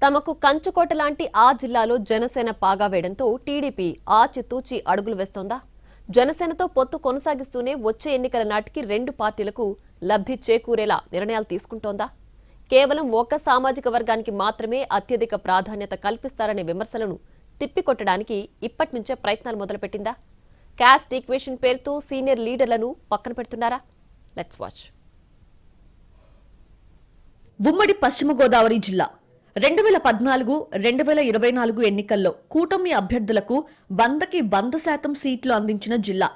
తమకు కంచుకోట లాంటి ఆ జిల్లాలో జనసేన పాగా వేయడంతో టీడీపీ ఆచితూచి అడుగులు వేస్తోందా? జనసేనతో పొత్తు కొనసాగిస్తూనే వచ్చే ఎన్నికల నాటికి రెండు పార్టీలకు లబ్ధి చేకూరేలా నిర్ణయాలు తీసుకుంటోందా? కేవలం ఒక సామాజిక వర్గానికి మాత్రమే అత్యధిక ప్రాధాన్యత కల్పిస్తారనే విమర్శలను తిప్పికొట్టడానికి ఇప్పటి నుంచే ప్రయత్నాలు మొదలుపెట్టిందా? క్యాస్ట్ ఈక్వేషన్ పేరుతో సీనియర్ లీడర్లను పక్కన పెడుతున్నారా? Let's watch. ఉమ్మడి పశ్చిమ గోదావరి జిల్లా 2014-2024 ఎన్నికల్లో కూటమి అభ్యర్థులకు 100కి 100% సీట్లు అందించిన జిల్లా.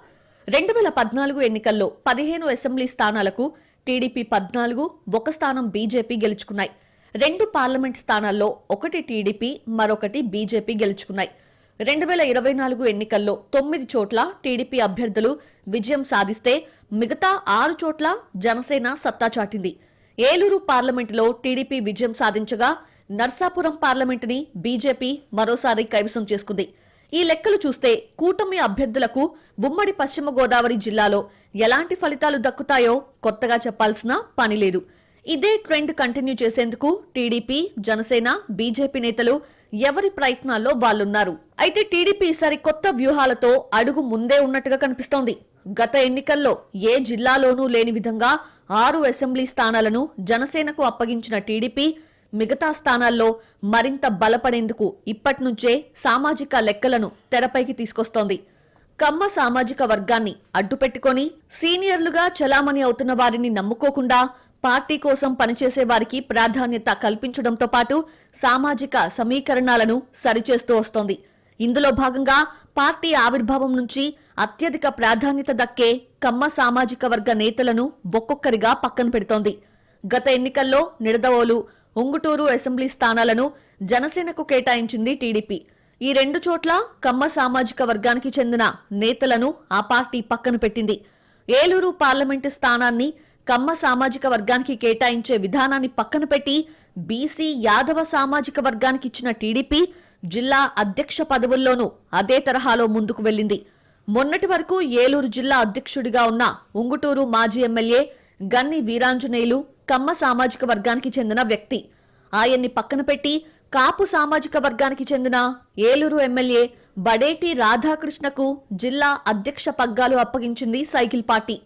2014 ఎన్నికల్లో 15 అసెంబ్లీ స్థానాలకు టీడీపీ 14, ఒక స్థానం బీజేపీ గెలుచుకున్నాయి. 2 పార్లమెంట్ స్థానాల్లో ఒకటి టీడీపీ, మరొకటి బీజేపీ గెలుచుకున్నాయి. 2024 ఎన్నికల్లో 9 చోట్ల టీడీపీ అభ్యర్థులు విజయం సాధిస్తే మిగతా 6 చోట్ల జనసేన సత్తా చాటింది. ఏలూరు పార్లమెంటులో టీడీపీ విజయం సాధించగా నర్సాపురం పార్లమెంటుని బీజేపీ మరోసారి కైవసం చేసుకుంది. ఈ లెక్కలు చూస్తే కూటమి అభ్యర్థులకు ఉమ్మడి పశ్చిమ గోదావరి జిల్లాలో ఎలాంటి ఫలితాలు దక్కుతాయో కొత్తగా చెప్పాల్సిన పని లేదు. ఇదే ట్రెండ్ కంటిన్యూ చేసేందుకు టీడీపీ, జనసేన, బీజేపీ నేతలు ఎవరి ప్రయత్నాల్లో వాళ్లున్నారు. అయితే టీడీపీ ఈసారి కొత్త వ్యూహాలతో అడుగు ముందే ఉన్నట్టుగా కనిపిస్తోంది. గత ఎన్నికల్లో ఏ జిల్లాలోనూ లేని విధంగా 6 అసెంబ్లీ స్థానాలను జనసేనకు అప్పగించిన టీడీపీ మిగతా స్థానాల్లో మరింత బలపడేందుకు ఇప్పటినుంచే సామాజిక లెక్కలను తెరపైకి తీసుకొస్తోంది. కమ్మ సామాజిక వర్గాన్ని అడ్డుపెట్టుకుని సీనియర్లుగా చలామణి అవుతున్న వారిని నమ్ముకోకుండా పార్టీ కోసం పనిచేసే వారికి ప్రాధాన్యత కల్పించడంతో పాటు సామాజిక సమీకరణాలను సరిచేస్తూ వస్తోంది. ఇందులో భాగంగా పార్టీ ఆవిర్భావం నుంచి అత్యధిక ప్రాధాన్యత దక్కే కమ్మ సామాజిక వర్గ నేతలను ఒక్కొక్కరిగా పక్కన పెడుతోంది. గత ఎన్నికల్లో నిడదవోలు, ఉంగుటూరు అసెంబ్లీ స్థానాలను జనసేనకు కేటాయించింది టీడీపీ. ఈ 2 చోట్ల కమ్మ సామాజిక వర్గానికి చెందిన నేతలను ఆ పార్టీ పక్కన పెట్టింది. ఏలూరు పార్లమెంటు స్థానాన్ని కమ్మ సామాజిక వర్గానికి కేటాయించే విధానాన్ని పక్కన పెట్టి బీసీ, యాదవ సామాజిక వర్గానికి ఇచ్చిన టీడీపీ జిల్లా అధ్యక్ష పదవుల్లోనూ అదే తరహాలో ముందుకు వెళ్లింది. మొన్నటి వరకు ఏలూరు జిల్లా అధ్యక్షుడిగా ఉన్న ఉంగుటూరు మాజీ ఎమ్మెల్యే గన్ని వీరాంజనేయులు కమ్మ సామాజిక వర్గానికి చెందిన వ్యక్తి. ఆయన్ని పక్కన పెట్టి కాపు సామాజిక వర్గానికి చెందిన ఏలూరు ఎమ్మెల్యే బడేటి రాధాకృష్ణకు జిల్లా అధ్యక్ష పగ్గాలు అప్పగించింది సైకిల్ పార్టీ.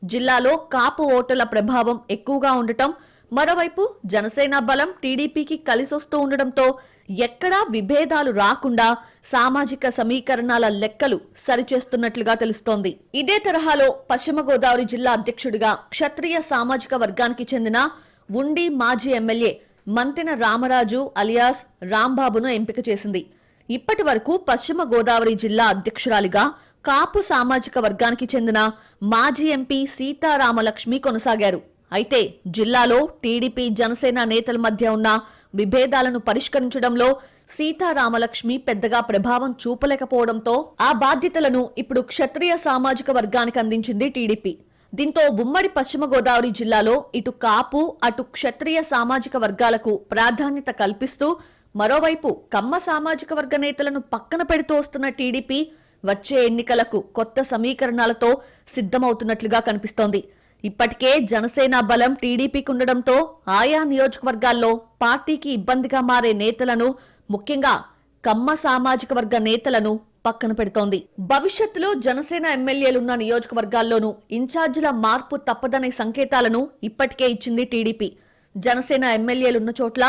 జిల్లాలో కాపు ఓటర్ల ప్రభావం ఎక్కువగా ఉండటం, మరోవైపు జనసేన బలం టీడీపీకి కలిసొస్తూ ఉండడంతో ఎక్కడా విభేదాలు రాకుండా సామాజిక సమీకరణాల లెక్కలు సరిచేస్తున్నట్లుగా తెలుస్తోంది. ఇదే తరహాలో పశ్చిమ గోదావరి జిల్లా అధ్యక్షుడిగా క్షత్రియ సామాజిక వర్గానికి చెందిన ఉండి మాజీ ఎమ్మెల్యే మంతెన రామరాజు అలియాస్ రాంబాబును ఎంపిక చేసింది. ఇప్పటి వరకు పశ్చిమ గోదావరి జిల్లా అధ్యక్షురాలిగా కాపు సామాజిక వర్గానికి చెందిన మాజీ ఎంపీ సీతారామలక్ష్మి కొనసాగారు. అయితే జిల్లాలో టీడీపీ, జనసేన నేతల మధ్య ఉన్న విభేదాలను పరిష్కరించడంలో సీతారామలక్ష్మి పెద్దగా ప్రభావం చూపలేకపోవడంతో ఆ బాధ్యతలను ఇప్పుడు క్షత్రియ సామాజిక వర్గానికి అందించింది టీడీపీ. దీంతో ఉమ్మడి పశ్చిమ గోదావరి జిల్లాలో ఇటు కాపు, అటు క్షత్రియ సామాజిక వర్గాలకు ప్రాధాన్యత కల్పిస్తూ మరోవైపు కమ్మ సామాజిక వర్గ నేతలను పక్కన పెడుతూ వస్తున్న టీడీపీ వచ్చే ఎన్నికలకు కొత్త సమీకరణాలతో సిద్ధమవుతున్నట్లుగా కనిపిస్తోంది. ఇప్పటికే జనసేన బలం టీడీపీకి ఉండడంతో ఆయా నియోజకవర్గాల్లో పార్టీకి ఇబ్బందిగా మారే నేతలను, ముఖ్యంగా కమ్మ సామాజిక వర్గ నేతలను పక్కన పెడుతోంది. భవిష్యత్తులో జనసేన ఎమ్మెల్యేలున్న నియోజకవర్గాల్లోనూ ఇన్ఛార్జీల మార్పు తప్పదనే సంకేతాలను ఇప్పటికే ఇచ్చింది టీడీపీ. జనసేన ఎమ్మెల్యేలున్న చోట్ల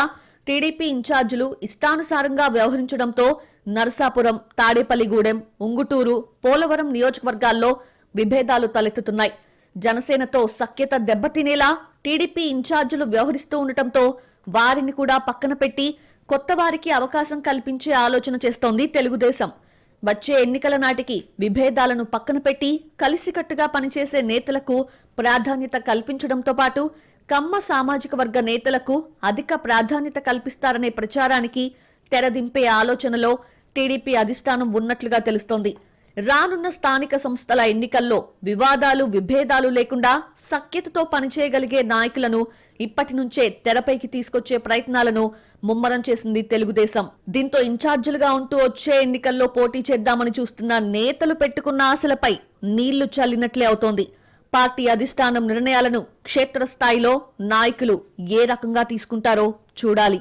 టీడీపీ ఇన్ఛార్జీలు ఇష్టానుసారంగా వ్యవహరించడంతో నరసాపురం, తాడేపల్లిగూడెం, ఉంగుటూరు, పోలవరం నియోజకవర్గాల్లో విభేదాలు తలెత్తుతున్నాయి. జనసేనతో సఖ్యత దెబ్బతినేలా టీడీపీ ఇన్ఛార్జీలు వ్యవహరిస్తూ ఉండటంతో వారిని కూడా పక్కన పెట్టి కొత్త వారికి అవకాశం కల్పించే ఆలోచన చేస్తోంది తెలుగుదేశం. వచ్చే ఎన్నికల నాటికి విభేదాలను పక్కన పెట్టి కలిసికట్టుగా పనిచేసే నేతలకు ప్రాధాన్యత కల్పించడంతో పాటు కమ్మ సామాజిక వర్గ నేతలకు అధిక ప్రాధాన్యత కల్పిస్తారనే ప్రచారానికి తెరదింపే ఆలోచనలో టీడీపీ అధిష్టానం ఉన్నట్లుగా తెలుస్తోంది. రానున్న స్థానిక సంస్థల ఎన్నికల్లో వివాదాలు, విభేదాలు లేకుండా సఖ్యతతో పనిచేయగలిగే నాయకులను ఇప్పటి నుంచే తెరపైకి తీసుకొచ్చే ప్రయత్నాలను ముమ్మరం చేసింది తెలుగుదేశం. దీంతో ఇన్ఛార్జీలుగా ఉంటూ వచ్చే ఎన్నికల్లో పోటీ చేద్దామని చూస్తున్న నేతలు పెట్టుకున్న ఆశలపై నీళ్లు చల్లినట్లే అవుతోంది. పార్టీ అధిష్టానం నిర్ణయాలను క్షేత్రస్థాయిలో నాయకులు ఏ రకంగా తీసుకుంటారో చూడాలి.